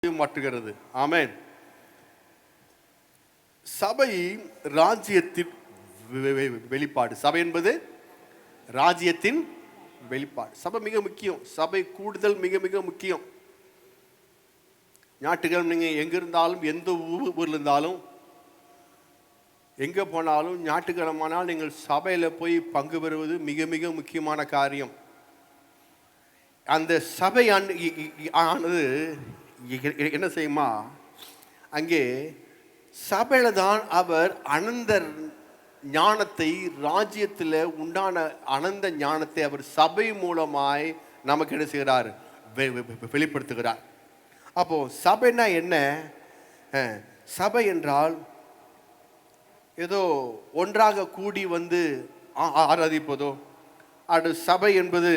மாற்றுகிறது. ஆமென். சபை ராஜ்யத்தின் வெளிப்பாடு. சபை என்பது ராஜ்யத்தின் வெளிப்பாடு. சபை மிக முக்கியம். சபை கூடுதல் மிக மிக முக்கியம். ஞாயிற்றுக்கிழமை நீங்கள் எங்கே இருந்தாலும், எந்த ஊரில் இருந்தாலும், எங்கே போனாலும் ஞாயிற்றுக்கிழமைனால் நீங்கள் சபையில் போய் பங்கு பெறுவது மிக மிக முக்கியமான காரியம். அந்த சபை ஆனது என்ன செய்யுமா, அங்கே சபையில் தான் அவர் அனந்த ஞானத்தை, ராஜ்யத்தில் உண்டான அனந்த ஞானத்தை அவர் சபை மூலமாய் நமக்கு என்ன செய்கிறார், வெளிப்படுத்துகிறார். அப்போ சபைனா என்ன? சபை என்றால் ஏதோ ஒன்றாக கூடி வந்து ஆராதிப்பதோ, அது சபை என்பது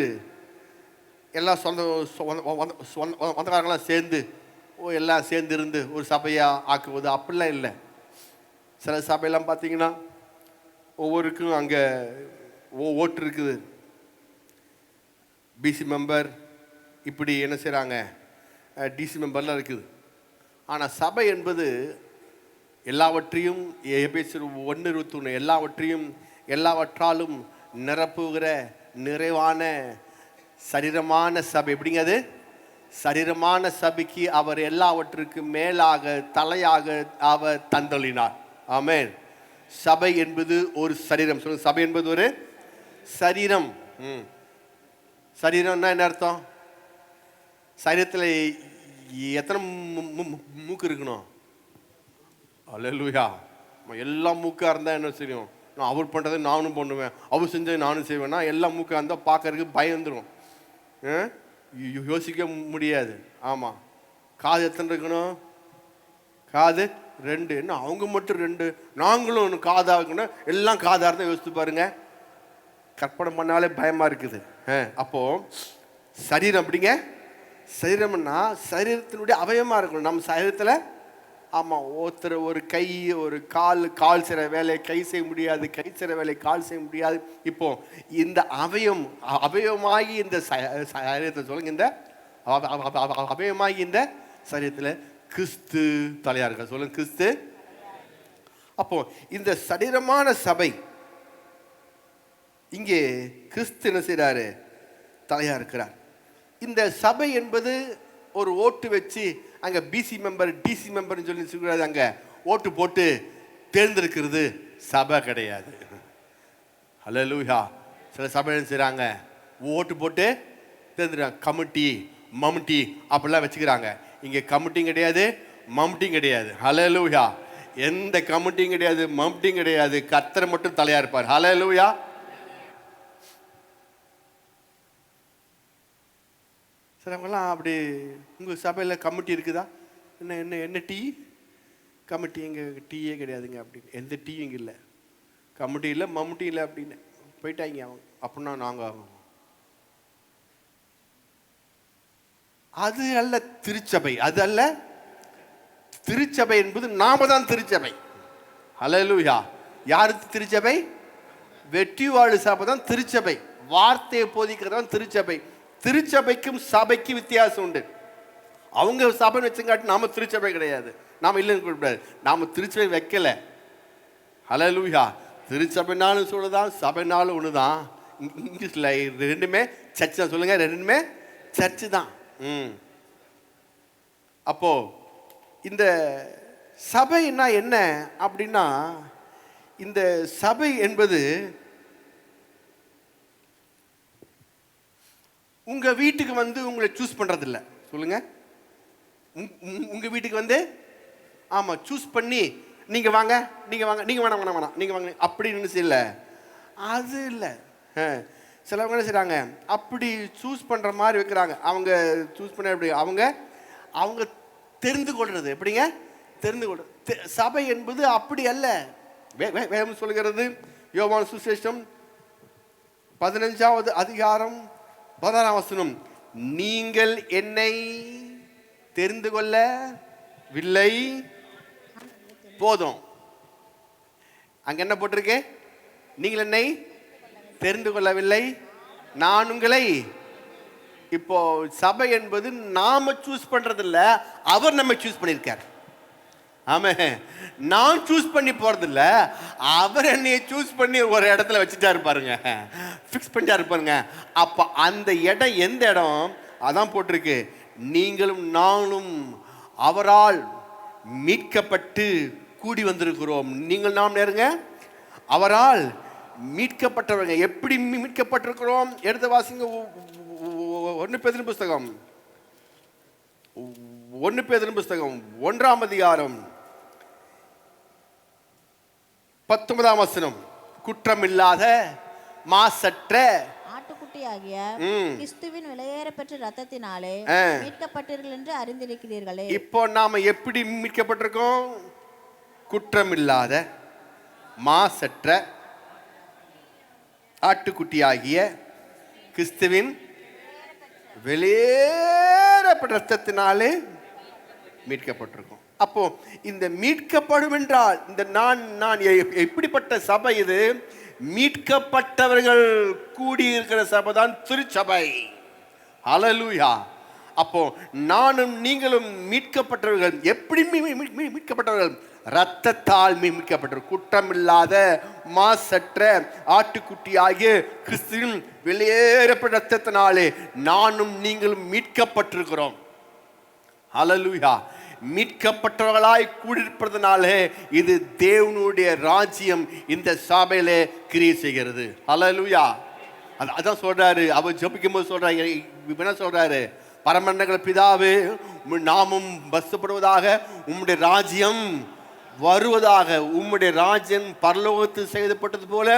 எல்லாம் சொந்தக்காரங்களாம் சேர்ந்து எல்லாம் சேர்ந்து இருந்து ஒரு சபையாக ஆக்குவது, அப்படிலாம் இல்லை. சில சபையெல்லாம் பார்த்தீங்கன்னா ஒவ்வொருக்கும் அங்கே ஓட்டு இருக்குது, பிசி மெம்பர் இப்படி என்ன செய்கிறாங்க, டிசி மெம்பர்லாம் இருக்குது. ஆனால் சபை என்பது எல்லாவற்றையும், எபேசியர் 1:21, எல்லாவற்றாலும் நிரப்புகிற நிறைவான சரீரமான சபை. எப்படிங்க அது? சரீரமான சபைக்கு அவர் எல்லாவற்றுக்கு மேலாக தலையாக அவர் தந்தளினார். ஆமென். சபை என்பது ஒரு சரீரம். சொல்லுங்க, சபை என்பது ஒரு சரீரம். சரீரம்னா என்ன அர்த்தம்? சரீரத்தில் எத்தனை மூக்கு இருக்கணும்? அல்லேலூயா. எல்லாம் மூக்காக இருந்தால் என்ன செய்யும்? நான் அவர் பண்ணுறதை நானும் பண்ணுவேன், அவர் செஞ்சதை நானும் செய்வேன்னா எல்லாம் மூக்காக இருந்தால் பார்க்கறதுக்கு பயம் வந்துடும், யோசிக்க முடியாது. ஆமாம். காது எத்தனை இருக்கணும்? காது 2. என்ன அவங்க மட்டும் 2, நாங்களும் ஒன்று காதாக இருக்கணும், எல்லாம் காதாக இருந்தால் யோசித்து பாருங்க. கற்பனை பண்ணாலே பயமாக இருக்குது. அப்போது சரீரம் அப்படிங்க, சரீரம்னா சரீரத்தினுடைய அவயமாக இருக்கணும் நம்ம சரீரத்தில். ஆமாம். ஒருத்தர் ஒரு கை, ஒரு கால் செய்கிற வேலை கை செய்ய முடியாது, கை செய்கிற வேலை கால் செய்ய முடியாது. இப்போ இந்த அவயமாகி இந்த சரீரத்தை சொல்லுங்க, இந்த அவயமாகி இந்த சரீரத்தில் கிறிஸ்து தலையாக இருக்க. சொல்லுங்க, கிறிஸ்து. அப்போ இந்த சரீரமான சபை இங்கே கிறிஸ்து என்ன செய்கிறாரு, தலையாக இருக்கிறார். இந்த சபை என்பது ஒரு ஓட்டு வச்சு அங்கே பிசி மெம்பர் டிசி மெம்பர்னு சொல்லி சொல்கிறாரு, அங்கே ஓட்டு போட்டு தேர்ந்தெடுக்கிறது சபை கிடையாது. அல்லேலூயா. சில சபை செய்கிறாங்க, ஓட்டு போட்டு தேர்ந்தெடுக்கிறாங்க, கமிட்டி மம்டி அப்படிலாம் வச்சுக்கிறாங்க. இங்கே கமிட்டியும் கிடையாது, மம்டியும் கிடையாது. அல்லேலூயா. எந்த கமிட்டியும் கிடையாது, மம்டியும் கிடையாது. கர்த்தர் மட்டும் தலையாக இருப்பார். அல்லேலூயா. சிலவங்கெல்லாம் அப்படி, உங்கள் சபையில் கமிட்டி இருக்குதா? என்ன என்ன என்ன டீ கமிட்டி? எங்கள் டீயே கிடையாதுங்க அப்படின்னு. எந்த டீயும் இங்கே இல்லை, கமிட்டி இல்லை, மம்முட்டி இல்லை அப்படின்னு போயிட்டாங்க அவங்க. அப்படின்னா நாங்கள் அது அல்ல திருச்சபை, அது அல்ல திருச்சபை என்பது நாம தான் திருச்சபை. அல்லேலூயா. யாருக்கு திருச்சபை? வெற்றி வாழு சபை தான் திருச்சபை. வார்த்தையை போதிக்கிறதான் திருச்சபை. திருச்சபைக்கும் சபைக்கு வித்தியாசம் உண்டு. அவங்க சபை வச்சுங்காட்டி நாம திருச்சபை கிடையாது, நாம இல்லைன்னு கூடாது. நாம திருச்சபை வைக்கல. அல்லேலூயா. திருச்சபைனாலும் சொல்லுதான், சபைனாலும் ஒன்று தான். இங்கிலீஷில் ரெண்டுமே சர்ச்சு தான். சொல்லுங்க, ரெண்டுமே சர்ச்சு தான். அப்போ இந்த சபைன்னா என்ன அப்படின்னா, இந்த சபை என்பது உங்க வீட்டுக்கு வந்து உங்களை சூஸ் பண்றது இல்லை. சொல்லுங்க, உங்க வீட்டுக்கு வந்து ஆமாம் சூஸ் பண்ணி நீங்க வாங்க, நீங்க வாங்க, நீங்க வேணாம் வேணாம் வேணாம், நீங்க வாங்க அப்படின்னு இல்லை. அது இல்லை. சிலவங்க என்ன செய்றாங்க, அப்படி சூஸ் பண்ற மாதிரி வைக்கிறாங்க. அவங்க சூஸ் பண்ண எப்படி, அவங்க தெரிந்து கொள்றது. எப்படிங்க தெரிந்து கொள்றது? சபை என்பது அப்படி அல்ல. வேதம் சொல்கிறது, யோவான் சுவிசேஷம் 15வது அதிகாரம் 16ஆம் வசனம், நீங்கள் என்னை தெரிந்து கொள்ளவில்லை போதும். அங்க என்ன போட்டிருக்கு? நீங்கள் என்னை தெரிந்து கொள்ளவில்லை, நான் உங்களை இப்போ சபை என்பது நாம சூஸ் பண்றது இல்ல, அவர் நம்ம சூஸ் பண்ணியிருக்கார். ஆமா, நான் சூஸ் பண்ணி போறது இல்ல, அவர் என்னைய சூஸ் பண்ணி ஒரு இடத்துல வச்சுட்டாரு பாருங்க, ஃபிக்ஸ் பண்ணிட்டாரு பாருங்க. அப்ப அந்த இடம் எந்த இடம்? அதான் போட்டிருக்கு, நீங்களும் நானும் அவரால் மீட்கப்பட்டு கூடி வந்திருக்கிறோம். நீங்கள் நாம் நேருங்க, அவரால் மீட்கப்பட்டவர்கள். எப்படி மீட்கப்பட்டிருக்கிறோம்? எடுத்து வாசிங்க. 1 பேதுரு புஸ்தகம் 1ஆம் அதிகாரம் 19ஆம் வசனம். குற்றமில்லாத மாசற்ற ஆட்டுக்குட்டியாகிய கிறிஸ்துவின் விலையேறப்பெற்ற இரத்தத்தினாலே மீட்கப்பட்டீர்கள் என்று அறிந்திருக்கிறீர்களே. இப்போ நாம எப்படி மீட்கப்பட்டிருக்கோம்? குற்றமில்லாத மாசற்ற ஆட்டுக்குட்டியாகிய கிறிஸ்துவின் வெளியேறப்பட்ட இரத்தத்தினாலே மீட்கப்பட்டிருக்கும். அப்போ இந்த மீட்கப்படும் என்றால் இந்த நான் எப்படிப்பட்ட சபை இது? மீட்கப்பட்டவர்கள் கூடியிருக்கிற சபை தான் திருச்சபை. ஹல்லேலூயா. அப்போ நானும் நீங்களும் மீட்கப்பட்டவர்கள். எப்படி மீட்கப்பட்டவர்கள்? இரத்தத்தால் மீட்கப்பட்டவர்கள். குற்றமில்லாத மாசற்ற ஆட்டுக்குட்டியாகிய கிறிஸ்துவின் வெளியேறப்பட்ட இரத்தத்தினாலே நானும் நீங்களும் மீட்கப்பட்டிருக்கிறோம். ஹல்லேலூயா. மீட்கப்பட்டவர்களாய் கூடியிருப்பதனாலே இது தேவனுடைய ராஜ்யம் இந்த சபையிலே கிரியை செய்கிறது. ஹல்லேலூயா. அதான் சொல்றாரு, அவர் ஜெபிக்கும் போது சொல்றாரு, என்ன சொல்றாரு? பரமண்டல பிதாவே, நாமும் வசப்படுவதாக, உம்முடைய ராஜ்யம் வருவதாக. உம்முடைய ராஜ்யம் பரலோகத்தில் செய்யப்பட்டது போல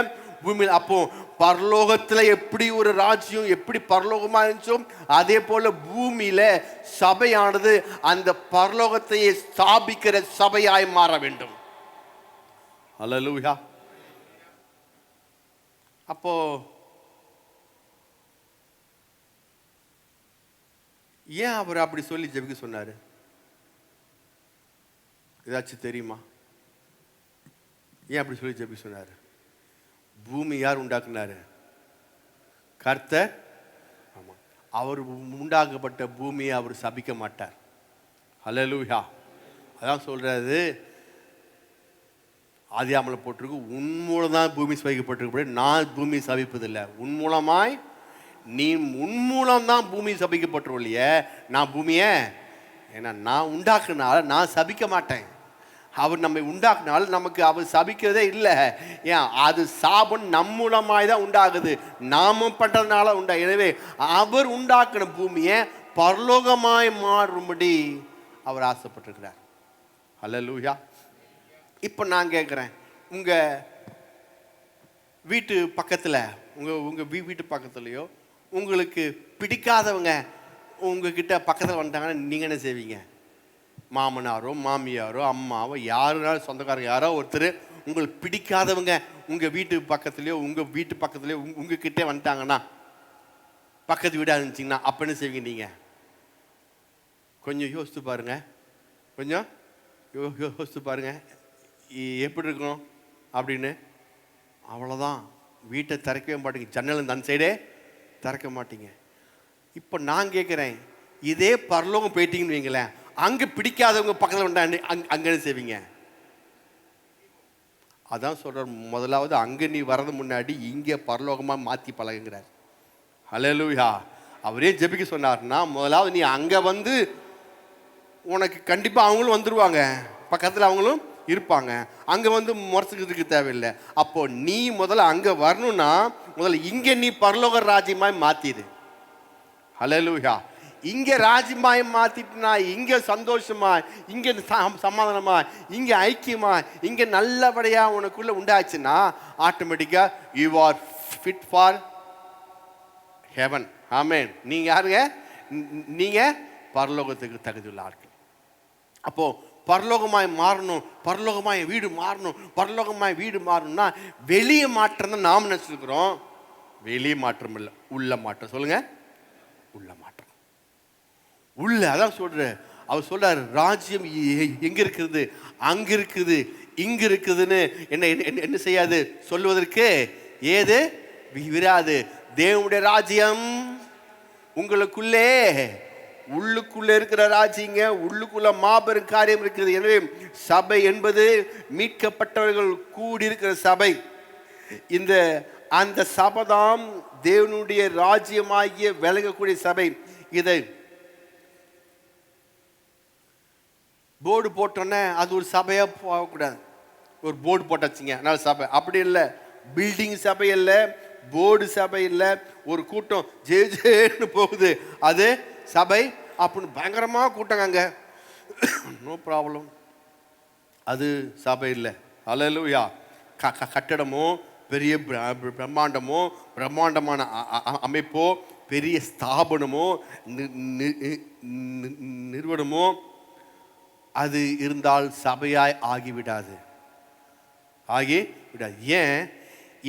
பூமியில். அப்போ பரலோகத்துல எப்படி ஒரு ராஜ்யம் எப்படி பரலோகமா இருந்துச்சோ அதே போல பூமியில சபையானது அந்த பரலோகத்தையே ஸ்தாபிக்கிற சபையாய் மாற வேண்டும். ஹல்லேலூயா. அப்போ ஏன் அவர் அப்படி சொல்லி ஜெபிக்க சொன்னாரு? ஏதாச்சும் தெரியுமா? ஏன் அப்படி சொல்லி ஜெபிக்க சொன்னாரு? பூமி யார் உண்டாக்குனாரு? கர்த்தர். ஆமா, அவர் உண்டாக்கப்பட்ட பூமியை அவர் சபிக்க மாட்டார். ஹல்லேலூயா. அதான் சொல்றாரு, ஆதியாகமத்தில் போட்டிருக்கு, உன் மூலம் தான் பூமி சபிக்கப்பட்டிருக்கு, நான் பூமி சபிப்பதில்லை. உன் மூலமாய் நீ உன் மூலம் தான் பூமி சபிக்கப்பட்டிருக்க, நான் பூமியை ஏன்னா நான் உண்டாக்குனால நான் சபிக்க மாட்டேன். அவர் நம்மை உண்டாக்குனால நமக்கு அவர் சபிக்கிறதே இல்லை. ஏன்? அது சாபம் நம் மூலமாய் தான் உண்டாகுது, நாமும் பண்றதுனால உண்டா. எனவே அவர் உண்டாக்குன பூமியை பரலோகமாய் மாறும்படி அவர் ஆசைப்பட்டிருக்கிறார். ஹல்லேலூயா. இப்போ நான் கேட்குறேன், உங்க வீட்டு பக்கத்தில் உங்க வீட்டு பக்கத்துலையோ உங்களுக்கு பிடிக்காதவங்க உங்ககிட்ட பக்கத்தில் வந்துட்டாங்கன்னா நீங்கள் என்ன செய்வீங்க? மாமனாரோ மாமியாரோ அம்மாவோ யாருனாலும் சொந்தக்காரங்க யாரோ ஒருத்தர் உங்களுக்கு பிடிக்காதவங்க உங்கள் வீட்டு பக்கத்துலையோ உங்கள் வீட்டு பக்கத்துலையோ உங்ககிட்டே வந்துட்டாங்கன்னா, பக்கத்து வீடாக இருந்துச்சிங்கன்னா, அப்போ என்ன செய்வீங்க நீங்கள்? கொஞ்சம் யோசித்து பாருங்க, கொஞ்சம் யோசித்து பாருங்க எப்படி இருக்கணும் அப்படின்னு. அவ்வளோதான், வீட்டை திறக்கவே மாட்டீங்க, ஜன்னல் அந்த சைடே திறக்க மாட்டீங்க. இப்போ நான் கேட்குறேன், இதே பரலோகம் போயிட்டீங்கன்னு வைங்களேன், அங்கே பிடிக்காதவங்க பக்கத்தில் வந்தாண்டு அங்கே செய்வீங்க? அதான் சொல்கிறார், முதலாவது அங்கே நீ வர்றது முன்னாடி இங்கே பரலோகமாக மாற்றி பழகுங்கிறார். ஹல்லேலூயா. அவரே ஜெபிக்க சொன்னார்னா, முதலாவது நீ அங்கே வந்து உனக்கு கண்டிப்பாக அவங்களும் வந்துடுவாங்க, பக்கத்தில் அவங்களும் இருப்பாங்க, அங்கே வந்து முறைச்சுக்கிறதுக்கு தேவையில்லை. அப்போ நீ முதல்ல அங்கே வரணும்னா முதல்ல இங்கே நீ பரலோக ராஜ்யமாய் மாற்றிடு. ஹல்லேலூயா. இங்கே ராஜ்யமாய் மாற்றிட்டுனா இங்கே சந்தோஷமா, இங்கே சமாதானமா, இங்கே ஐக்கியமா, இங்கே நல்லபடியாக உனக்குள்ளே உண்டாச்சுன்னா ஆட்டோமேட்டிக்காக you are fit for heaven. Amen. நீங்கள் யாருங்க? நீங்கள் பரலோகத்துக்கு தகுதியுள்ள ஆட்கள். அப்போது பரலோகமாய் மாறணும், பரலோகமாய் வீடு மாறணும், பரலோகமாய் வீடு மாறணும்னா வெளியே மாற்றம் தான் நாம் நினச்சிருக்கிறோம். வெளியே மாற்றம் இல்லை, உள்ள மாற்றம். சொல்லுங்க, உள்ள மாற்றம். உள்ள அதான் சொல்ற, அவர் சொல்றாரு, ராஜ்யம் எங்க இருக்குது? அங்க இருக்குது, இங்க இருக்குதுன்னு என்ன செய்யாது, சொல்லுவதற்கு ஏது விராது. தேவனுடைய ராஜ்யம் உங்களுக்குள்ளே உள்ளுக்குள்ள இருக்கிற ராஜ்யங்க, உள்ளுக்குள்ள மாபெரும் காரியம் இருக்கிறது. எனவே சபை என்பது மீட்கப்பட்டவர்கள் கூடியிருக்கிற சபை. அந்த சபைதான் தேவனுடைய ராஜ்யமாகிய விளங்கக்கூடிய சபை. இதை போர்டு போட்டோன்னே அது ஒரு சபையா போகக்கூடாது. ஒரு போர்டு போட்டாச்சுங்க அதனால சபை, அப்படி இல்லை. பில்டிங் சபை இல்லை, போர்டு சபை இல்லை. ஒரு கூட்டம் ஜேன்னு போகுது, அது சபை. அப்படின்னு பயங்கரமாக கூட்டங்க அங்கே, நோ ப்ராப்ளம், அது சபை இல்லை. அல்லேலூயா. கட்டடமோ பெரிய பிரம்மாண்டமோ பிரம்மாண்டமான அமைப்போ பெரிய ஸ்தாபனமோ நிறுவனமோ அது இருந்தால் சபையாய் ஆகிவிடாது. ஏன்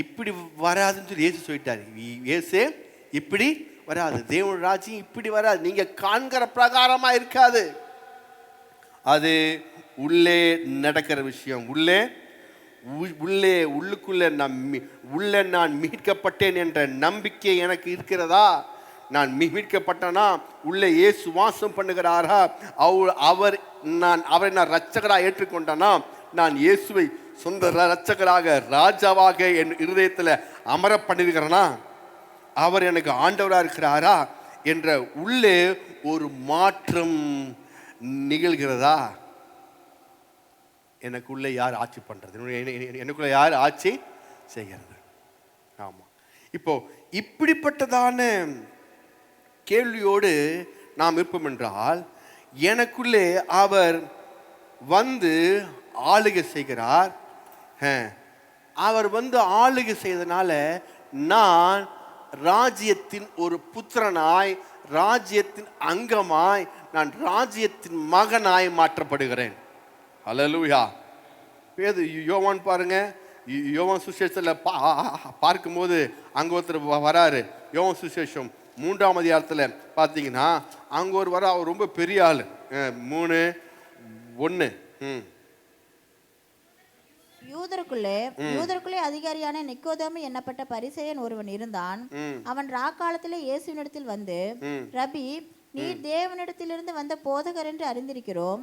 இப்படி வராதுன்னு சொல்லி இயேசு சொல்லிட்டாரு. இயேசு இப்படி வராது, தேவனுடைய ராஜ்யம் இப்படி வராது, நீங்க காண்கிற பிரகாரமா இருக்காது. அது உள்ளே நடக்கிற விஷயம். உள்ளே நான் மீட்கப்பட்டேன் என்ற நம்பிக்கை எனக்கு இருக்கிறதா? நான் மீட்கப்பட்டனா உள்ளே இயேசு வாசம் பண்ணுகிறாரா? அவரை நான் இரட்சகராக ஏற்றுக்கொண்டனா, நான் இயேசுவை சொந்த இரட்சகராக ராஜாவாக என் இருதயத்தில் அமர பண்ணிருக்கிறேனா? அவர் எனக்கு ஆண்டவராக இருக்கிறாரா என்ற உள்ளே ஒரு மாற்றம் நிகழ்கிறதா? எனக்குள்ளே யார் ஆட்சி பண்றது? எனக்குள்ளே யார் ஆட்சி செய்கிறது? ஆமா. இப்போ இப்படிப்பட்டதான கேள்வியோடு நாம் இருப்போம் என்றால், எனக்குள்ளே அவர் வந்து ஆளுகை செய்கிறார். அவர் வந்து ஆளுகை செய்தனால நான் ராஜ்யத்தின் ஒரு புத்திரனாய், ராஜ்யத்தின் அங்கமாய், நான் ராஜ்யத்தின் மகனாய் மாற்றப்படுகிறேன். அல்லேலூயா. யோவான் பாருங்க, யோவான் சுவிசேஷத்தில் பார்க்கும்போது அங்கே ஒருத்தர் வராரு. யோவான் சுவிசேஷம் 3ஆம் அதிகாரத்தில் பார்த்தீங்கன்னா அங்கே ஒரு அவர் ரொம்ப பெரிய ஆள். 3:1. யூதருக்குள்ளே அதிகாரியான நிக்கோதேமு என்னப்பட்ட பரிசேயன் ஒருவன் இருந்தான். அவன் ராக்காலத்திலே இயேசுவினிடத்தில் வந்து, ரபி, நீர் தேவனிடத்திலிருந்து வந்த போதகர் என்று அறிந்திருக்கிறோம்.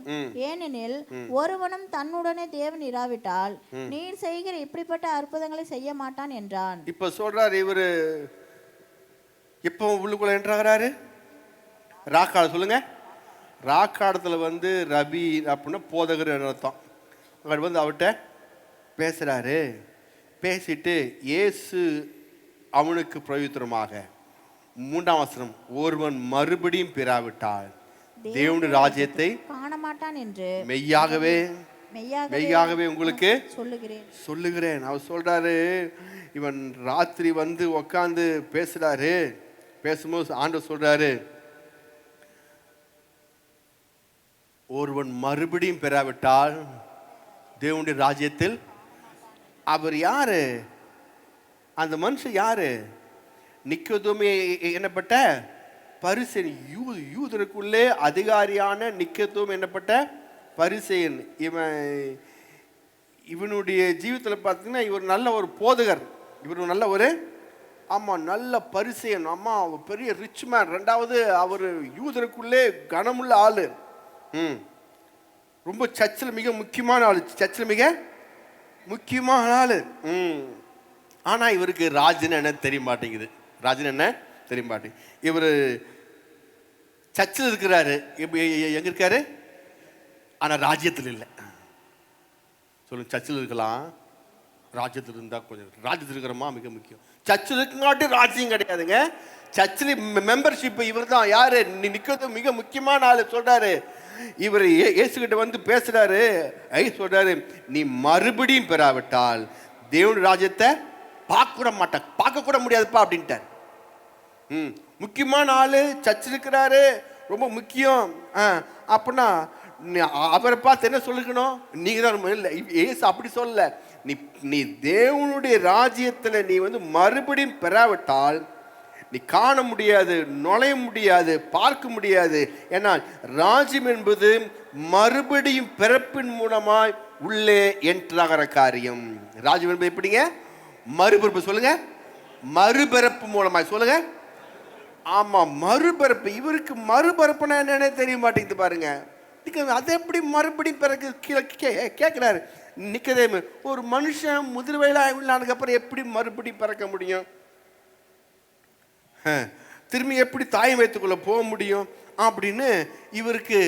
ஏனெனில் ஒருவனும் தன்னுடனே தேவன் இராவிட்டால் நீர் செய்கிற இப்படிப்பட்ட அற்புதங்களை செய்ய மாட்டான் என்றான். இப்ப சொல்றாரு இவரு, இப்போ உள்ளுக்குள்ள என்றாகிறாரு ராக்கால. சொல்லுங்க, ராக்காலத்துல வந்து ரபி அப்படின்னா போதகர் அர்த்தம். அவர் வந்து அவர்கிட்ட பேசுறாரு. பேசிட்டு இயேசு அவனுக்கு பிரயுத்தரமாக 3ஆம் வசனம், ஒருவன் மறுபடியும் பிறாவிட்டால் தேவனுடைய ராஜ்யத்தை காண மாட்டான் என்று மெய்யாகவே உங்களுக்கு சொல்லுகிறேன். அவர் சொல்றாரு. இவன் ராத்திரி வந்து உக்காந்து பேசுறாரு. பேசும்போது ஆண்டவர் சொல்றாரு, ஒருவன் மறுபடியும் பெறாவிட்டால் தேவனுடைய ராஜ்யத்தில். அவர் யாரு? அந்த மனுஷன் யாரு? நிக்கோதேமு என்னப்பட்ட பரிசேயன். யூதருக்குள்ளே அதிகாரியான நிக்கோதேமு என்னப்பட்ட பரிசேயன். இவனுடைய ஜீவிதத்தில் பார்த்தீங்கன்னா இவர் நல்ல ஒரு போதகர், இவர் நல்ல ஒரு நல்ல பரிசேயன். பெரிய ரிச் மேன். 2வது அவர் யூதருக்குள்ளே கனமுள்ள ஆளு. ரொம்ப சர்ச்சில் மிக முக்கியமான ஆளு. சர்ச்சில் மிக முக்கியமான ஆளு. ஆனா இவருக்கு ராஜன் என்ன தெரிய மாட்டேங்குது. இவர் சர்ச்சில் இருக்கிறாரு. எங்க இருக்காரு? ஆனா ராஜ்யத்தில் இல்லை. சொல்லுங்க, சர்ச்சில் இருக்கலாம், ராஜ்யத்தில் இருந்தா கொஞ்சம். ராஜ்யத்தில் இருக்கிறமா மிக முக்கியம். சர்ச்சில் இருக்குங்காட்டி ராஜ்யம் கிடையாதுங்க. சர்ச்சில் மெம்பர்ஷிப் இவர் தான். யாரு? நிக்கிறது மிக முக்கியமான ஆளு. சொல்றாரு, இவர் இயேசுகிட்ட வந்து பேசுறாரு. சொல்றாரு, நீ மறுபடியும் பெறாவிட்டால் தேவனுடைய ராஜ்யத்தை பார்க்க கூட முடியாதுப்பா அப்படின்ட்டார். முக்கியமான ஆளு, சர்ச்சில் இருக்கிறாரு, ரொம்ப முக்கியம். அப்படின்னா அவரை பார்த்து என்ன சொல்லிக்கணும்? நீங்க தான் இல்லை, ஏசு அப்படி சொல்லல. நீ தேவனுடைய ராஜ்யத்துல நீ வந்து மறுபடியும் பெறாவிட்டால் நீ காண முடியாது, நுழைய முடியாது, பார்க்க முடியாது. ஏன்னா ராஜ்யம் என்பது மறுபடியும் பிறப்பின் மூலமாய் உள்ளே என்ட்ராகிற காரியம். ராஜ்யம் என்பது எப்படிங்க? மறுபிறப்பு. சொல்லுங்க, மறுபிறப்பு மூலமாய். சொல்லுங்க, ஆமா, மறுபிறப்பு. இவருக்கு மறுபிறப்புனா என்னன்னே தெரிய மாட்டேங்குது பாருங்க. அது எப்படி மறுபடியும் பிறகு கேட்கிறாரு நிக்கதேமு. ஒரு மனுஷன் முதிர்வயலானதுக்கு அப்புறம் எப்படி மறுபடியும் பிறக்க முடியும்? திரும்பி எப்படி தாய் வயிற்றுக்குள்ள போக முடியும் அப்படின்னு இவருக்கு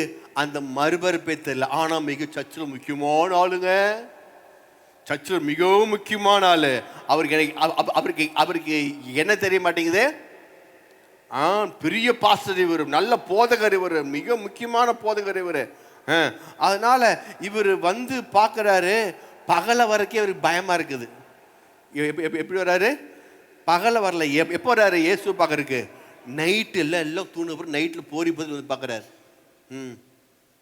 அந்த மறுபிறப்பே தெரியல. ஆனா மிக சர்ச்சில் முக்கியமான ஆளுங்க, சர்ச்சில் மிகவும் முக்கியமான ஆளு. அவருக்கு என்ன தெரிய மாட்டேங்குது? பெரிய பாஸ்டர் இவர், நல்ல போதகர் இவர், மிக முக்கியமான போதகர் இவர். அதனால இவர் வந்து பார்க்குறாரு. பகல வரைக்கும் இவருக்கு பயமா இருக்குது. எப்படி வர்றாரு? பகல வரல. எப்போ வர்றாரு இயேசு பார்க்கறதுக்கு? நைட்டு எல்லாம் தூணு நைட்டில் போரி போது வந்து பார்க்குறாரு.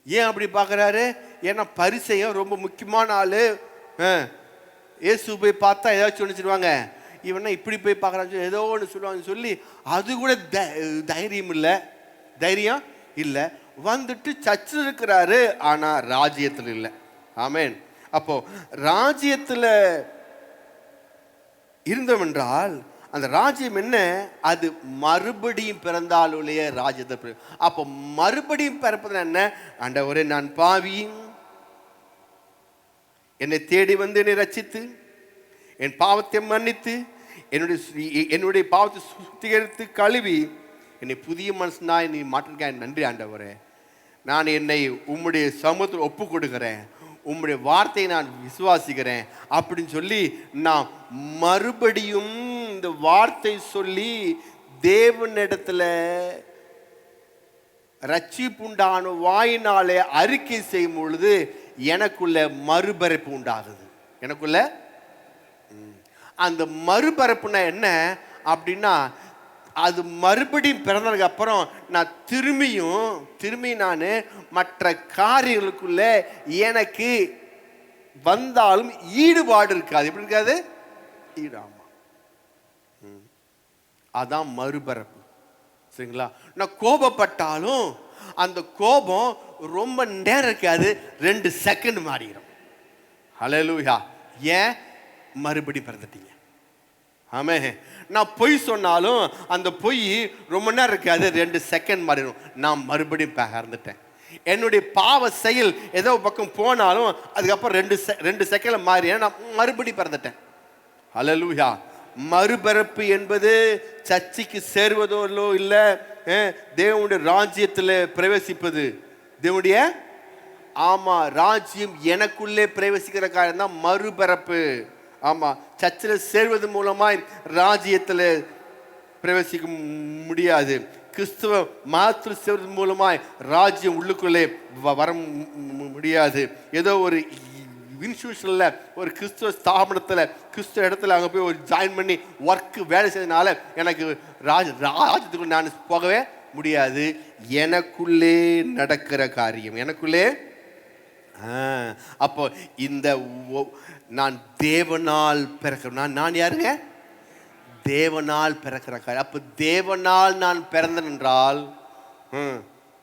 ஏன் அப்படி பார்க்குறாரு? ஏன்னா பரிசேயன் ரொம்ப முக்கியமான ஆள். இயேசு போய் பார்த்தா ஏதாச்சும் ஒன்று இவனா இப்படி போய் பார்க்குறான்னு ஏதோ ஒன்று சொல்லுவாங்கன்னு சொல்லி அது கூட தைரியம் இல்லை. வந்துட்டு சர்ச்சில் இருக்கிறாரு, ஆனால் ராஜ்யத்தில் இல்லை. ஆமேன். அப்போ ராஜ்யத்தில் இருந்தவென்றால் அந்த ராஜ்யம் என்ன? அது மறுபடியும் பிறந்தாலுடைய ராஜ்யத்தை. அப்போ மறுபடியும் பிறப்பது என்ன? ஆண்டவரே, நான் பாவி, என்னை தேடி வந்து என்னை ரட்சித்து என் பாவத்தை மன்னித்து என்னுடைய பாவத்தை சுத்திகரித்து கழுவி என்னை புதிய மனுஷனாய் நீ மாற்றிருக்க நன்றி ஆண்டவரே. நான் என்னை உம்முடைய சமூகத்தில் ஒப்பு கொடுக்கிறேன், உம்முடைய வார்த்தையை நான் விசுவாசிக்கிறேன் அப்படின்னு சொல்லி நான் மறுபடியும் இந்த வார்த்தை சொல்லி தேவனிடத்துல ரட்சிப்புண்டான வாயினாலே அறிக்கை செய்யும் பொழுது எனக்குள்ள மறுபிறப்பு உண்டாகுது. எனக்குள்ள அந்த மறுபிறப்புனா என்ன அப்படின்னா, அது மறுபடியும் பிறந்ததுக்கு அப்புறம் நான் திரும்பி நான் மற்ற காரியங்களுக்குள்ள எனக்கு வந்தாலும் ஈடுபாடு இருக்காது. எப்படி இருக்காது? ஈடாமா. அதான் மறுபிறப்பு. சரிங்களா? நான் கோபப்பட்டாலும் அந்த கோபம் ரொம்ப நேரம் இருக்காது, 2 செகண்ட் மாறிடும். ஹல்லேலூயா. ஏன்? மறுபடி பிறந்துட்டீங்க. ஆமே. நான் பொய் சொன்னாலும் அந்த பொய் ரொம்ப நேரம் இருக்காது, 2 செகண்ட் மாறிடும். நான் மறுபடியும் பிறந்துட்டேன். என்னுடைய பாவ செயல் ஏதோ பக்கம் போனாலும் அதுக்கப்புறம் 2 செகண்ட்ல மாறி நான் மறுபடி பிறந்துட்டேன். ஹல்லேலூயா. மறுபிறப்பு என்பது சர்ச்சைக்கு சேர்வதோ இல்லை, தேவனுடைய ராஜ்யத்தில் பிரவேசிப்பது. தேவனுடைய ராஜ்யம் எனக்குள்ளே பிரவேசிக்கிற காரியம் தான் மறுபிறப்பு. சர்ச்சில் சேர்வது மூலமாய் ராஜ்யத்தில் பிரவேசிக்க முடியாது. கிறிஸ்துவ மதத்தில் சேர்வது மூலமாய் ராஜ்யம் உள்ளுக்குள்ளே வர முடியாது. ஏதோ ஒரு இன்ஸ்டியூஷனில், ஒரு கிறிஸ்துவ ஸ்தாபனத்தில், கிறிஸ்துவ இடத்துல அங்கே போய் ஒரு ஜாயின் பண்ணி ஒர்க்கு வேலை செய்ததுனால எனக்கு ராஜ்யத்துக்குள்ள நான் போகவே முடியாது. எனக்குள்ளே நடக்கிற காரியம் எனக்குள்ளே. அப்போ இந்த நான் தேவனால் பிறக்கிறேன். நான் யாருங்க? தேவனால் பிறக்கிற காரியம். அப்போ தேவனால் நான் பிறந்தேன் என்றால்,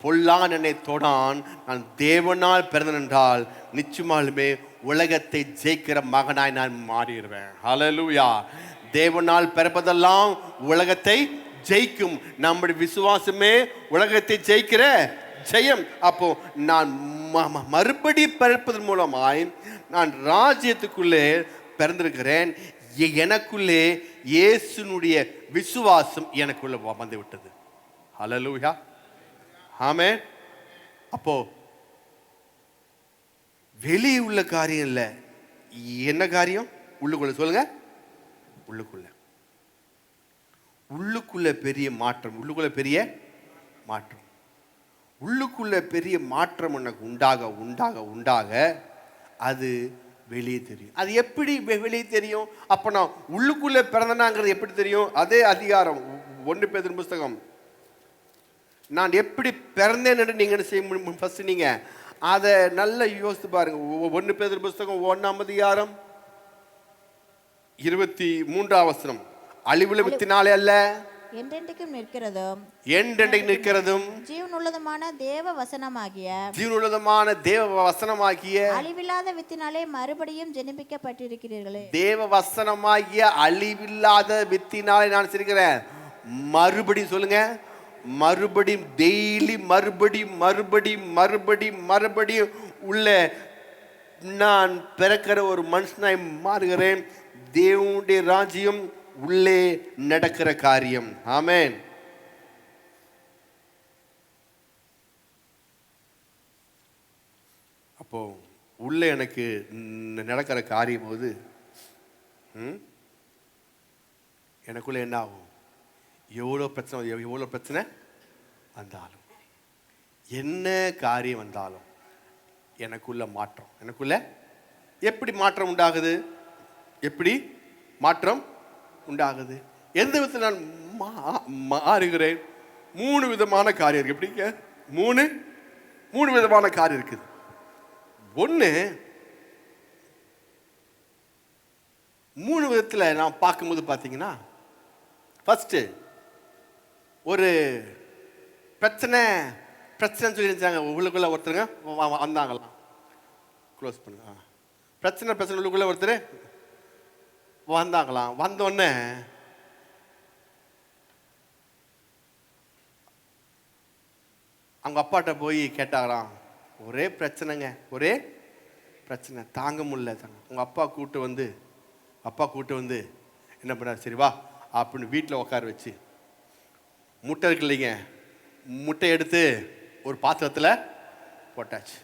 பொல்லான் என்னை தொடான், நான் தேவனால் பிறந்தேன் என்றால் நிச்சயமாலுமே உலகத்தை ஜெயிக்கிற மகனாய் நான் மாறிடுவேன். ஹல்லேலூயா. தேவனால் பிறப்பதெல்லாம் உலகத்தை ஜெயிக்கும். நம்முடைய விசுவாசமே உலகத்தை ஜெயிக்கிற ஜெயம். அப்போ நான் மறுபடி பிறப்பதன் மூலமாய் நான் ராஜ்யத்துக்குள்ளே பிறந்திருக்கிறேன். எனக்குள்ளே இயேசுனுடைய விசுவாசம் எனக்குள்ள வந்து விட்டது. ஹல்லேலூயா. ஆமென். அப்போ வெளியே உள்ள காரியம் இல்லை, என்ன காரியம்? உள்ளுக்குள்ள. சொல்லுங்க. உள்ளுக்குள்ள பெரிய மாற்றம். உள்ளுக்குள்ள பெரிய மாற்றம். உள்ளுக்குள்ள பெரிய மாற்றம் எனக்கு உண்டாக அது வெளியே தெரியும். அது எப்படி வெளியே தெரியும்? அப்போ நான் உள்ளுக்குள்ள பிறந்தனாங்கிறது எப்படி தெரியும்? அதே அதிகாரம் 1 பேதுரு புஸ்தகம். நான் எப்படி பிறந்தேன் என்று நீங்க என்ன செய்ய முடியும்? ஃபர்ஸ்ட் நீங்க அதை நல்லா யோசித்து பாருங்க. 1 பேதுரு புஸ்தகம் 1ஆம் அதிகாரம் 23ஆம் வசனம். அழிவுள்ள வித்தினாலே அல்ல, என்றென்றைக்கும் நிற்கிறதும் ஜீவனுள்ளதுமான தேவ வசனமாகிய அழிவில்லாத வித்தினாலே மறுபடியும் ஜெனிப்பிக்கப்பட்டிருக்கிறீர்களே. தேவ வசனமாகிய அழிவில்லாத வித்தினாலே நான் இருக்கிறேன் மறுபடியும் சொல்லுங்க, மறுபடியும் டெய்லி மறுபடியும் உள்ள நான் பிறக்கிற ஒரு மனுஷனாய் மாறுகிறேன். தேவனுடைய ராஜ்யம் உள்ளே நடக்கிற காரியம். ஆமென். அப்போ உள்ளே எனக்கு நடக்கிற காரியம் போது எனக்குள்ள என்ன ஆகும்? எவ்வளோ பிரச்சனை வந்தாலும், என்ன காரியம் வந்தாலும் எனக்குள்ள மாற்றம். எனக்குள்ள எப்படி மாற்றம் உண்டாகுது? எப்படி மாற்றம் உண்டாகுது? எந்த விதத்தில் நான் மாறுகிறேன்? 3 விதமான காரியம் இருக்கு. எப்படிங்க? 3 விதமான காரியம் இருக்குது. ஒன்று, 3 விதத்தில் நான் பார்க்கும்போது பார்த்தீங்கன்னா, ஃபர்ஸ்ட் ஒரு பிரச்சனை சொல்லியிருந்தாங்க. உள்ளுக்குள்ள ஒருத்தருங்க வந்தாங்களாம். க்ளோஸ் பண்ணுங்க. பிரச்சனை உள்ளுக்குள்ள ஒருத்தர் வந்தாங்களாம். வந்தோடனே அவங்க அப்பாட்ட போய் கேட்டாங்களாம், ஒரே பிரச்சனைங்க, ஒரே பிரச்சனை தாங்க முடியல. உங்கள் அப்பா கூட்டு வந்து என்ன பண்ணார்? சரி வா அப்படின்னு வீட்டில் உட்கார வச்சு, முட்டை இருக்கு இல்லைங்க, முட்டை எடுத்து ஒரு பாத்திரத்தில் போட்டாச்சு.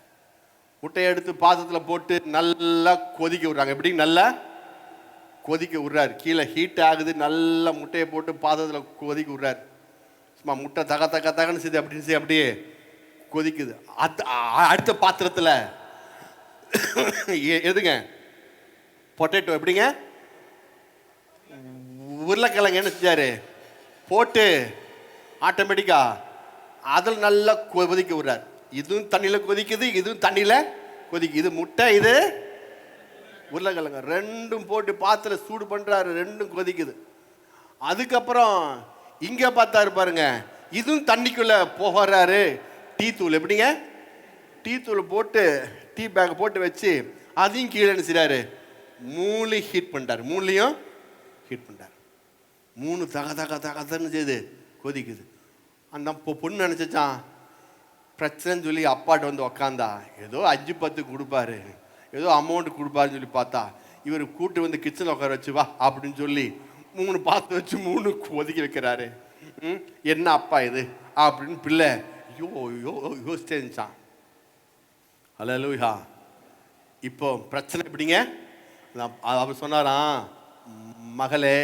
முட்டையை எடுத்து பாத்திரத்தில் போட்டு நல்லா கொதிக்க விட்றாங்க. எப்படி? நல்லா கொதிக்க விட்றாரு. கீழே ஹீட் ஆகுது. நல்லா முட்டையை போட்டு பாத்திரத்தில் கொதிக்க விட்றாரு. சும்மா முட்டை தகன்னு செய்து அப்படின்னு அப்படியே கொதிக்குது. அடுத்த பாத்திரத்தில் எதுங்க? பொட்டேட்டோ. எப்படிங்க? உருளைக்கிழங்கு என்ன செஞ்சாரு? போட்டு ஆட்டோமேட்டிக்கா அதில் நல்லா கொதிக்க விடுறாரு. இதுவும் தண்ணியில் கொதிக்குது, இதுவும் தண்ணியில் கொதிக்குது. இது முட்டை, இது உருளைக்கிழங்கு. ரெண்டும் போட்டு பாத்திரம் சூடு பண்ணுறாரு. ரெண்டும் கொதிக்குது. அதுக்கப்புறம் இங்கே பார்த்தாரு பாருங்க, இதுவும் தண்ணிக்குள்ளே போகிறாரு. டீ தூள். எப்படிங்க? டீ தூள் போட்டு டீ பேக் போட்டு வச்சு அதையும் கீழே என்ன செய்றாரு? 3 ஹீட் பண்ணிட்டார். 3லையும் ஹீட் பண்ணிட்டார். 3 தகன்னு செய்யுது, கொதிக்குது. அந்த பொண்ணு நினச்சிச்சான் பிரச்சனைன்னு சொல்லி அப்பாட்ட வந்து உக்காந்தா ஏதோ 5-10 கொடுப்பாரு, ஏதோ அமௌண்ட் கொடுப்பாருன்னு சொல்லி பார்த்தா இவர் கூட்டு வந்து கிச்சனில் உட்கார வச்சு வா அப்படின்னு சொல்லி 3 பாத்திரம் வச்சு 3 கொதிக்க வைக்கிறாரு. என்ன அப்பா இது அப்படின்னு பிள்ளை யோசிச்சே இருந்துச்சான். அல்லேலூயா. இப்போ பிரச்சனை எப்படிங்க? அவர் சொன்னாராம், மகளே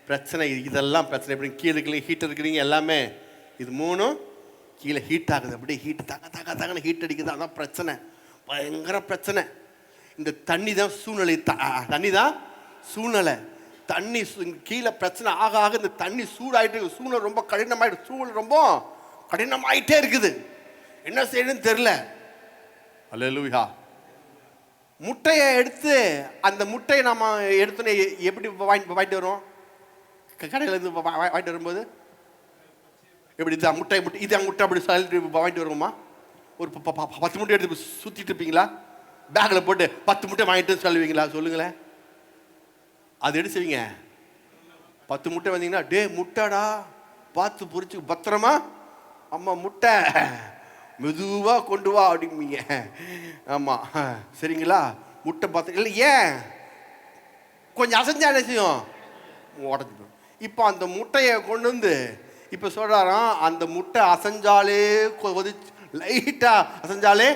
பிரச்சனை இதெல்லாம் பிரச்சனை எப்படி? கீழே இருக்கிறீங்க, ஹீட் இருக்கிறீங்க எல்லாமே, இது 3 கீழே ஹீட் ஆகுது. அப்படியே ஹீட் தகன்னு ஹீட் அடிக்குது. அதான் பிரச்சனை, பயங்கர பிரச்சனை. இந்த தண்ணி தான் சூழ்நிலை. தண்ணி தான் சூழ்நிலை. தண்ணி கீழே பிரச்சனை ஆக இந்த தண்ணி சூடாயிட்டு சூழ்நிலை ரொம்ப கடினமாயிட்டு, சூழ்நிலை ரொம்ப கடினமாயிட்டே இருக்குது. என்ன செய்யணும்னு தெரியல. அல்லேலூயா. முட்டையை எடுத்து அந்த முட்டையை நம்ம எடுத்தோன்னே எப்படி வாங்கிட்டு வரோம்? கடையில் இருந்து வாங்கிட்டு வரும்போது எப்படி இது முட்டை அப்படி சொல்லிட்டு வாங்கிட்டு வருவோமா? ஒரு 10 முட்டை எடுத்து சுற்றிட்டு இருப்பீங்களா? பேக்கில் போட்டு 10 முட்டை வாங்கிட்டு சொல்லுவீங்களா? சொல்லுங்களேன். அது எடுத்து செய்வீங்க. 10 முட்டை வந்தீங்கன்னா, டே முட்டைடா பார்த்து பொறிச்சு பத்திரமா, அம்மா முட்டை மெதுவாக கொண்டு வா அப்படிம்பீங்க. ஆமாம், சரிங்களா? முட்டை பார்த்து இல்லை, ஏன் கொஞ்சம் அசைஞ்சா என்ன செய்யும்? உடஞ்சி போடும். இப்போ அந்த முட்டையை கொண்டு வந்து இப்போ சொல்கிறாராம், அந்த முட்டை அசைஞ்சாலே கொதிச்சு லைட்டாக அசைஞ்சாலே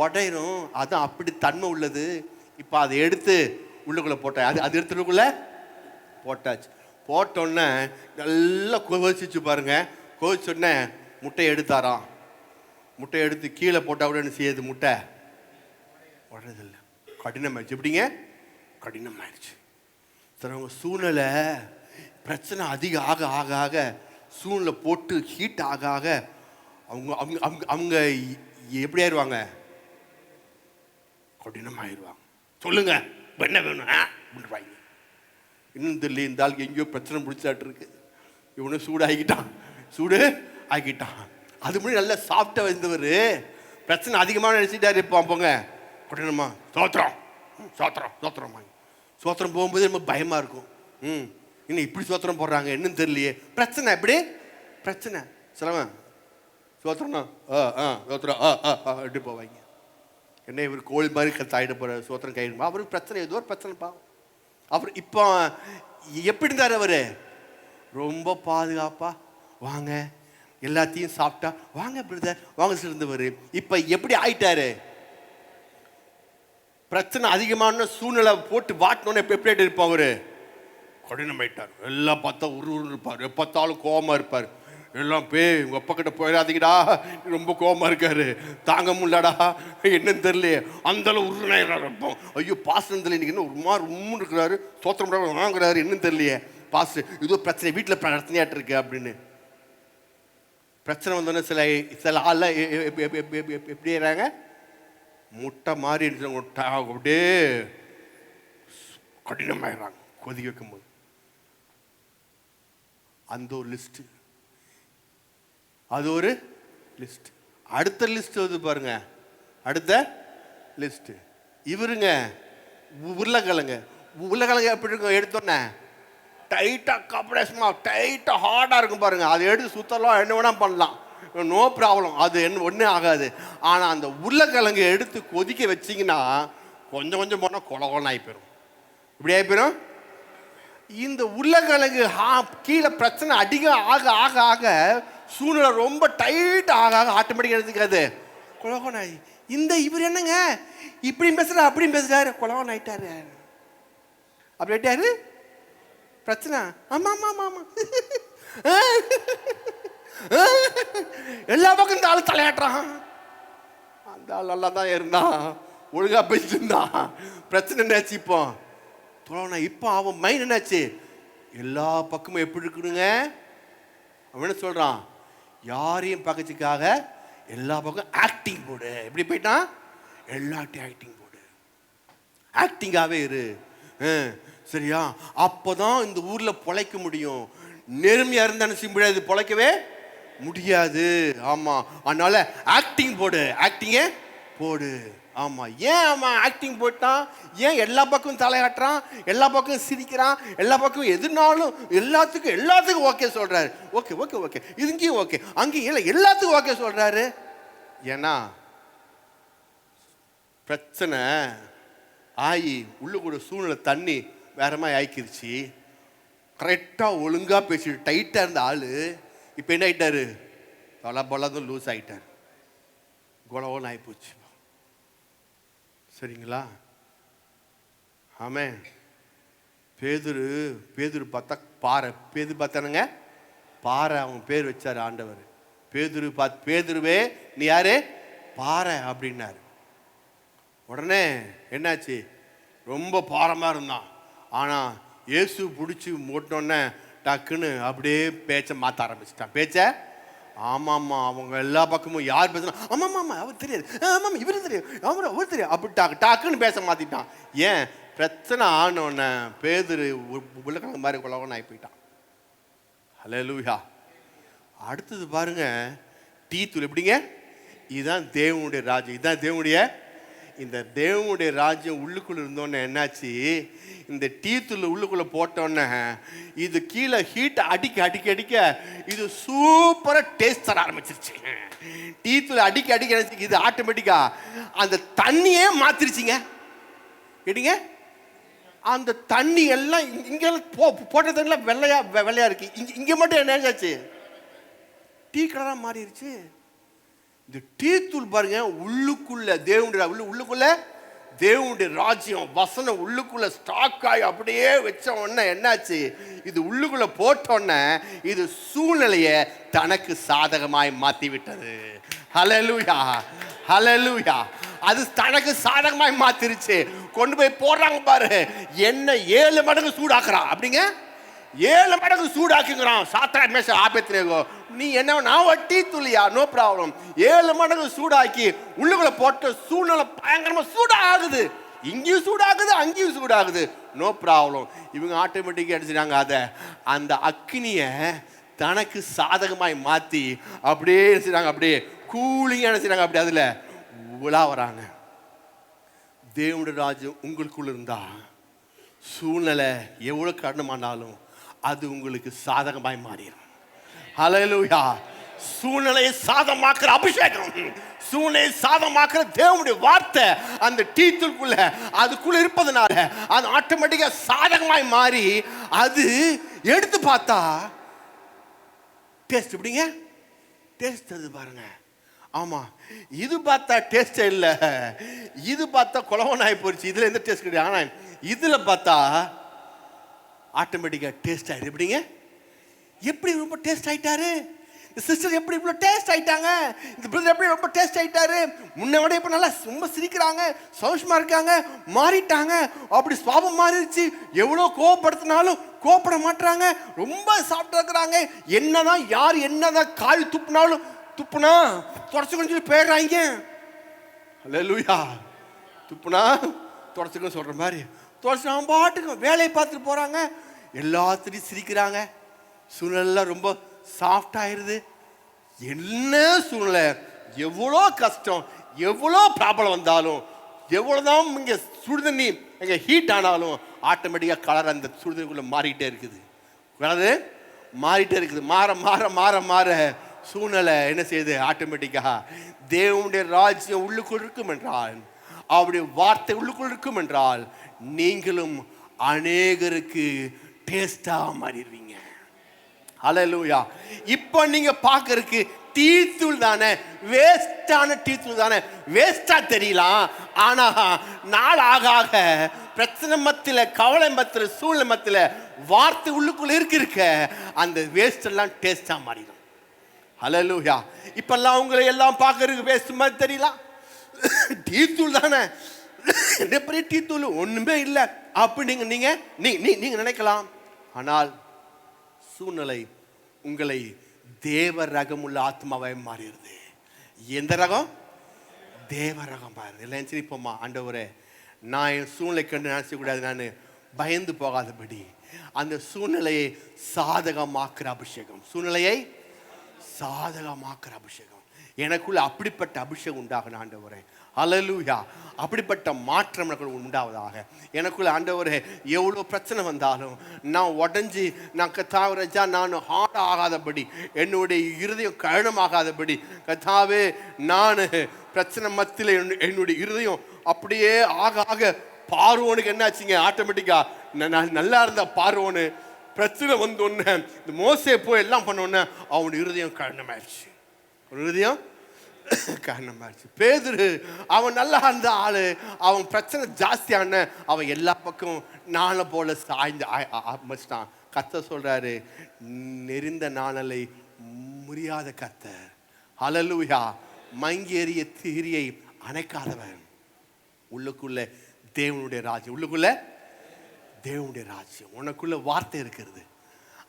உடையிடும். அதுவும் அப்படி தன்மை உள்ளது. இப்போ அதை எடுத்து உள்ளுக்குள்ளே போட்டேன். அது எடுத்துக்குள்ளே போட்டாச்சு. போட்டோன்னே நல்லா கொதிச்சு பாருங்க. கொதிச்சோடனே முட்டையை எடுத்தாராம். முட்டையை எடுத்து கீழே போட்டால் கூட என்ன செய்யுது? முட்டை உடையதில்லை, கடினமாயிடுச்சு. எப்படிங்க? கடினமாயிடுச்சு. சார் அவங்க சூழ்நிலை பிரச்சனை அதிகம் ஆக சூழ்நிலை போட்டு ஹீட் ஆக அவங்க அவங்க அவங்க அவங்க எப்படி ஆயிடுவாங்க? கடினமாயிடுவாங்க. சொல்லுங்க, என்ன வேணும் அப்படின்றாங்க. இன்னும் தெரியல, இந்த ஆளுக்கு எங்கேயோ பிரச்சனை பிடிச்சாட்டு இருக்கு. இவனு சூடு ஆக்கிட்டான். அது முன்னாடி நல்லா சாஃப்டாக இருந்தவர் பிரச்சனை அதிகமாக நினச்சிட்டாரு. இப்போ போங்க கடினமா சோத்திரம் போகும்போது ரொம்ப பயமாக இருக்கும். இன்னும் இப்படி சோத்திரம் போடுறாங்க என்னன்னு தெரியலையே. பிரச்சனை எப்படி பிரச்சனை சிலவன் சோத்திரம்னா சோத்திரம் எப்படி போவாங்க. என்ன இவர் கோழி மாதிரி தாயிட போகிற சோத்திரம் கைடுமா. அவருக்கு பிரச்சனை ஏதோ ஒரு பிரச்சனைப்பா. அவர் இப்போ எப்படி இருந்தார் அவர்? ரொம்ப பாதுகாப்பா வாங்க எல்லாத்தையும் சாப்பிட்டா வாங்க பிரதர் வாங்க சிறந்தவர். இப்போ எப்படி ஆயிட்டாரு? பிரச்சனை அதிகமான சூழ்நிலை போட்டு வாட்டினோன்னு எப்படி ஆகிட்டு இருப்பார்? அவர் கடினமாயிட்டார். எல்லாம் பார்த்தா உரு இருப்பார், பார்த்தாலும் கோபமாக இருப்பார். எல்லாம் உங்கள் அப்பா கிட்ட போயிடாதீங்கடா, ரொம்ப கோபமாக இருக்காரு, தாங்க முடியலடா, என்னன்னு தெரியலையே, அந்தளவு உருநாயிரம் இருப்போம். ஐயோ பாஸ்டர் தெரியல, இன்னும் ஒரு மாதிரி உம்முன்னு இருக்கிறாரு, சோத்திரம் வாங்குறாரு, என்னன்னு தெரியலையே பாஸ்டர், ஏதோ பிரச்சனை வீட்டில் பிரச்சனையாட்டு இருக்கு அப்படின்னு. பிரச்சனை வந்தோடனே சில ஆள்லாம் எப்படி ஆகிறாங்க? முட்டை மாதிரி அப்படியே கடினமாயிடுறாங்க கொதிக்க வைக்கும்போது. அந்த ஒரு லிஸ்ட், அது ஒரு லிஸ்ட். அடுத்த லிஸ்ட் வந்து பாருங்க, அடுத்த லிஸ்ட் இவருங்க உருளைக்கிழங்கு. உருளைக்கிழங்கு எப்படி இருக்கும்? எடுத்தோன்னே டைட்டாக கப்ரேஷமா டைட்டாக ஹார்டாக இருக்கும் பாருங்க. அதை எடுத்து சுத்தலாம், என்ன வேணால் பண்ணலாம், நோ ப்ராப்ளம், அது என்ன ஒன்றும் ஆகாது. ஆனால் அந்த உருளைக்கிழங்கு எடுத்து கொதிக்க வச்சிங்கன்னா கொஞ்சம் கொஞ்சம் போனால் கொலகொலன்னு ஆகி போயிடும். இப்படி ஆகி போயிடும். இந்த உருளைக்கிழங்கு கீழே பிரச்சனை அதிகம் ஆக ஆக ஆக சூழ்நிலை ரொம்ப டைட் ஆக ஆக ஆட்டோமேட்டிக்காக எடுத்துக்காது கொலகொலன் ஆகி. இந்த இவர் என்னங்க இப்படியும் பேசுகிறார் அப்படியும் பேசுகிறாரு, கொலகொலன் ஆயிட்டாரு. அப்படி ஆயிட்டாரு பிரச்சனை. ஆமா ஆமா ஆமா ஆமா எல்லா பக்கம் இந்த ஆள் தலையாட்டுறான். அந்த ஆள் நல்லா தான் இருந்தான், ஒழுங்கா பேசிருந்தான். பிரச்சனை என்னாச்சு இப்போ? இப்போ அவன் மைண்ட் என்னாச்சு? எல்லா பக்கமும் எப்படி இருக்கணுங்க? அவன் என்ன சொல்றான்? யாரையும் பக்கத்துக்காக எல்லா பக்கம் ஆக்டிங் போடு. எப்படி போயிட்டான்? எல்லாத்தையும் ஆக்டிங் போடு, ஆக்டிங்காகவே இரு, சரியா? அப்போதான் இந்த ஊர்ல பொழைக்க முடியும். நேர்மையா இருந்தான்னு முடியாது, பொழைக்கவே முடியாது. ஆமா, அதனால ஆக்டிங் போடு, ஆக்டிங்கே போடு. ஆமா, ஏன் அவன் ஆக்டிங் போட்டான்? ஏன் எல்லா பக்கமும் தலையாட்டுறான், எல்லா பக்கமும் சிரிக்கிறான், எல்லா பக்கமும் எதுனாலும் எல்லாத்துக்கும் ஓகே சொல்றாரு. ஓகே ஓகே ஓகே, இங்கேயும் ஓகே, அங்கேயும் இல்லை, எல்லாத்துக்கும் ஓகே சொல்றாரு. ஏன்னா பிரச்சனை ஆகி உள்ளுக்கூட சூழ்நிலை தண்ணி வேற மாதிரி ஆயிக்கிருச்சு. கரெக்டாக ஒழுங்காக பேசிட்டு டைட்டாக இருந்த ஆள் இப்போ என்ன ஆகிட்டாரு? தொலைபொலதும் லூஸ் ஆகிட்டார், குலவோன்னு ஆகிப்போச்சு. சரிங்களா? ஆமே. பேதுரு பார்த்தா பாறை, பேதுரு பார்த்தானுங்க பாறை, அவங்க பேர் வச்சார் ஆண்டவர். பேதுருவே நீ யாரு? பாறை அப்படின்னாரு. உடனே என்னாச்சு? ரொம்ப பாரமாக இருந்தான். ஆனால் இயேசு பிடிச்சி ஓட்டினோடனே டக்குன்னு அப்படியே பேச்சை மாற்ற ஆரம்பிச்சிட்டான். பேச்ச ஆமாம்மா, அவங்க எல்லா பக்கமும் யார் பேசுனா ஆமாம்மா அவர் தெரியாது, ஆமாம் இவரு தெரியும், ஆமாம் அவர் தெரியும், அப்படி டக்குன்னு பேச மாற்றிட்டான். ஏன்? பிரச்சனை ஆனோடனே பேதுரு உருளைக்கிழங்கு மாதிரி குலவன் ஆகி போயிட்டான். ஹல்லேலூயா. அடுத்தது பாருங்க, டீ தூள் எப்படிங்க? இதுதான் தேவனுடைய ராஜ்யம், இதுதான் தேவனுடைய. இந்த தேவனுடைய ராஜ்யம் உள்ளுக்குள்ள இருந்தோன்னே என்னாச்சு? இந்த டீ தூள் உள்ளுக்குள்ள போட்டோன்னே இது கீழே ஹீட் அடிக்க அடிக்க அடிக்க இது சூப்பரா டேஸ்ட் தர ஆரம்பிச்சிருச்சு. டீ தூள் அடிக்க அடிக்க இது ஆட்டோமேட்டிக்கா அந்த தண்ணியே மாத்திருச்சுங்க. கேட்டீங்க? அந்த தண்ணி எல்லாம் இங்க போட்ட தண்ணிலாம் வெள்ளையா இருக்கு, இங்க மட்டும் என்ன ஆச்சு? டீ கலரா மாறிடுச்சு. இந்த டீ தூள் பாருங்க, உள்ளுக்குள்ள தேவனுடைய ராஜ்யம் வசனம் உள்ளுக்குள்ள ஸ்டாக் ஆகி அப்படியே வச்ச உடனே என்னாச்சு? இது உள்ளுக்குள்ள போட்டோன்னே இது சூழ்நிலையை தனக்கு சாதகமாய் மாத்தி விட்டது. ஹல்லேலூயா, ஹல்லேலூயா. அது தனக்கு சாதகமாய் மாத்திருச்சு. கொண்டு போய் போடுறாங்க பாரு, என்ன 7 மடங்கு சூடாக்குறான். அப்படிங்க 7 மடங்கு சூடாக்குங்கிறான். சாத்ராக் மேஷாக் ஆபேத்நேகோ, நீ என்ன நான் வட்டி துளியா? No problem. 7 மடங்கு சூடாக்கி உள்ளுக்குள்ள போட்ட சூழ்நிலை பயங்கரமா சூடாகுது. இங்கேயும் சூடாகுது, அங்கேயும் சூடாகுது. No problem. இவங்க ஆட்டோமேட்டிக்காக அடிச்சுட்டாங்க அதை, அந்த அக்னியை தனக்கு சாதகமாய் மாற்றி அப்படியே நினைச்சாங்க, அப்படியே கூலிங்காக நினைச்சாங்க, அப்படி அதில் உலா வராங்க. தேவனுடைய ராஜ்யம் உங்களுக்குள்ள இருந்தா சூழ்நிலை எவ்வளோ கடினமானாலும் அது உங்களுக்கு சாதகமாய் மாறிடும். ஹல்லேலூயா. சூழ்நிலையை சாதமாக்குற அபிஷேகம், சூழ்நிலையை சாதமாக்குற தேவனுடைய வார்த்தை அந்த டீத்துக்குள்ள அதுக்குள்ள இருப்பதனால அது ஆட்டோமேட்டிக்கா சாதகமாய் மாறி அது எடுத்து பார்த்தா டேஸ்ட் எப்படிங்க? டேஸ்ட் அது பாருங்க. ஆமா, இது பார்த்தா டேஸ்ட் இல்லை, இது பார்த்தா குழவனாய் போச்சு, இதுல எந்த டேஸ்ட் கிடையாது. ஆனா இதுல பார்த்தா ஆட்டோமேட்டிக்கா டேஸ்ட் ஆயிடுது. எப்படிங்க? எப்படி ரொம்ப டேஸ்ட் ஆயிட்டாரு? சிஸ்டர் எப்படி இவ்வளோ டேஸ்ட் ஆயிட்டாங்க? இந்த பிரதர் எப்படி ரொம்ப டேஸ்ட் ஆயிட்டாரு? முன்ன விட இப்போ நல்லா ரொம்ப சிரிக்கிறாங்க, சந்தோஷமா இருக்காங்க, மாறிட்டாங்க. அப்படி சுவாபம் மாறிடுச்சு. எவ்வளோ கோவப்படுத்தினாலும் கோவப்பட மாட்டாங்க, ரொம்ப சாப்பிட்டு இருக்கிறாங்க. என்னதான் யார் என்னதான் காய் துப்புனா தொடச்சுக்கணும் சொல்லி போயிடுறாங்க. அல்லேலூயா. துப்புனா தொடச்சுக்கணும் சொல்ற மாதிரி தொடச்சு அவன் பாட்டுக்கு வேலையை பார்த்துட்டு போறாங்க. எல்லாத்திலையும் சிரிக்கிறாங்க. சூழ்நிலை ரொம்ப சாஃப்ட் ஆயிருது. என்ன சூழ்நிலை, எவ்வளோ கஷ்டம், எவ்வளோ ப்ராப்ளம் வந்தாலும், எவ்வளோதான் இங்கே சுடுதண்ணி இங்கே ஹீட் ஆனாலும் ஆட்டோமேட்டிக்காக கலர் அந்த சுடுதண்ணிக்குள்ளே மாறிக்கிட்டே இருக்குது. கலரு மாறிட்டே இருக்குது. மாற மாற மாற மாற சூழ்நிலை என்ன செய்யுது? ஆட்டோமேட்டிக்காக தேவனுடைய ராஜ்யம் உள்ளுக்குள் இருக்கும் என்றால், அவருடைய வார்த்தை உள்ளுக்குள் இருக்கும் என்றால், நீங்களும் அநேகருக்கு டேஸ்டா மாறிடுவீங்க. ஹல்லேலூயா. இப்போ நீங்க பார்க்கறதுக்கு டீ தூள் தானே, வேஸ்டான டீ தூள் தானே, வேஸ்டா தெரியலாம். ஆனா நாள் ஆக ஆக பிரச்சனை மத்தியில, கவலை மத்தியில, சூழ்நிலை மத்தியில வார்த்தை உள்ளுக்குள்ள இருக்க அந்த வேஸ்ட் எல்லாம் டேஸ்டா மாறிடும். ஹல்லேலூயா. இப்பெல்லாம் உங்களை எல்லாம் பார்க்கறதுக்கு வேஸ்ட் மாதிரி தெரியலாம். டீ தூள் தானே, என்ன பெரிய டீ தூள், ஒண்ணுமே இல்லை அப்படி நீங்க நினைக்கலாம். ஆனால் சூழ்நிலை உங்களை தேவ ரகமுள்ள ஆத்மாவை மாறிடுது. எந்த ரகம்? தேவ ரகம் பாருது. எல்லாம் சிரிப்போமா, ஆண்டவரே நான் என் சூழ்நிலை கண்டு நினைச்சக்கூடாது, நான் பயந்து போகாதபடி அந்த சூழ்நிலையை சாதகமாக்குற அபிஷேகம், சூழ்நிலையை சாதகமாக்குற அபிஷேகம் எனக்குள்ள அப்படிப்பட்ட அபிஷேகம் உண்டாகணும் ஆண்டவரே. ஹல்லேலூயா. அப்படிப்பட்ட மாற்றம் எனக்கு உண்டாவதாக. எனக்குள்ள ஆண்டவரே எவ்வளோ பிரச்சனை வந்தாலும் நான் உடஞ்சி நான் கத்தாவரஜா நான் ஹார்ட் ஆகாதபடி, என்னுடைய இருதயம் கடினமாகாதபடி, கத்தாவே நான் பிரச்சனை மத்தியில் என்னுடைய இருதயம் அப்படியே ஆக ஆக பார்வோனுக்கு என்னாச்சுங்க? ஆட்டோமேட்டிக்கா நான் நல்லா இருந்த பார்வோனு பிரச்சனை வந்தோடனே இந்த மோசே போய் எல்லாம் பண்ணோடனே அவனுடைய இருதயம் கடினமாயிடுச்சு. இருதயம் காரணமாச்சு. பேதுரு அவன் நல்லா இருந்த ஆளு, அவன் பிரச்சனை ஜாஸ்தியான அவன் எல்லா பக்கம் நாளை போல சாய்ந்து ஆரம்பிச்சிட்டான். கர்த்தர் சொல்றாரு, நெறிந்த நாணலை முறியாத கர்த்தர். ஹல்லேலூயா. மங்கேறிய திரியை அணைக்காதவன். உள்ளுக்குள்ள தேவனுடைய ராஜ்யம், உள்ளுக்குள்ள தேவனுடைய ராஜ்யம். உனக்குள்ள வார்த்தை இருக்கிறது,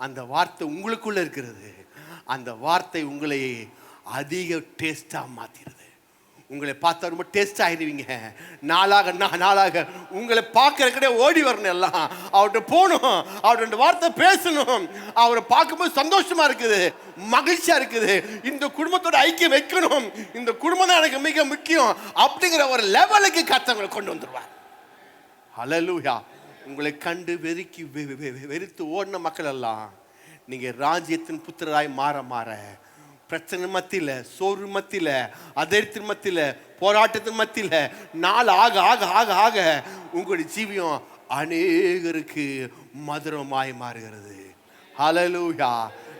அந்த வார்த்தை உங்களுக்குள்ள இருக்கிறது. அந்த வார்த்தை உங்களை அதிக டேஸ்டா மாத்திடுது. உங்களை பார்த்தா ரொம்ப டேஸ்ட் ஆகிடுவீங்க. நாளாக நாளாக உங்களை பார்க்கறக்கே ஓடி வரணும், எல்லாம் அவர்கிட்ட போகணும், அவர்கிட்ட வார்த்தை பேசணும். அவரை பார்க்கும்போது சந்தோஷமா இருக்குது, மகிழ்ச்சியா இருக்குது. இந்த குடும்பத்தோட ஐக்கியம் வைக்கணும், இந்த குடும்பம் தான் எனக்கு மிக முக்கியம் அப்படிங்கிற ஒரு லெவலுக்கு கர்த்தர் கொண்டு வந்துடுவார். ஹல்லேலூயா. உங்களை கண்டு வெறுத்து ஓடின மக்கள் எல்லாம் நீங்க ராஜ்யத்தின் புத்திரராய் மாற மாற பிரச்சனை மத்தியில, சோறு மத்தியில, அதிர்த்தின் மத்தியில, போராட்டத்தின் மத்தியில நாள் ஆக ஆக ஆக ஆக உங்களுடைய ஜீவியம் அநேகருக்கு மதுரமாய் மாறுகிறது. ஹல்லேலூயா.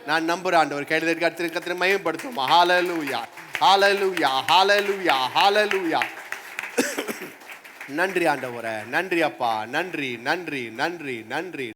நான் நம்புறேன் ஆண்டவர் கையில் கர்த்தரை மகிமைப்படுத்தும். ஹல்லேலூயா, ஹல்லேலூயா, ஹல்லேலூயா, ஹல்லேலூயா. நன்றி ஆண்டவரே, நன்றி அப்பா, நன்றி நன்றி நன்றி நன்றி.